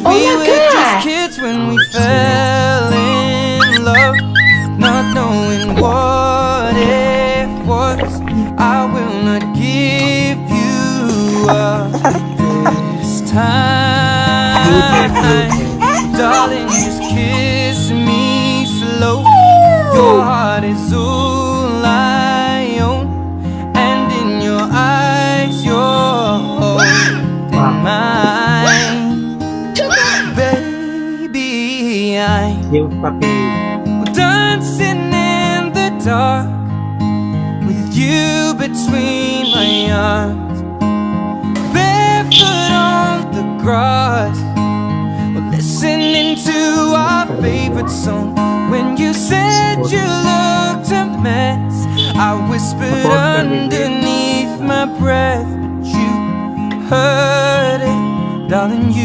Oh we my were just God. kids when we fell in love, not knowing what it was. I will not give you up this time, darling, just kiss me slow. Your heart is all I own, and in your eyes you're holding mine. Baby, I'm Yung papi. dancing in the dark with you between my arms, barefoot on the grass. We're listening to our favorite song. When you said you looked a mess, I whispered underneath my breath, but you heard it, darling. You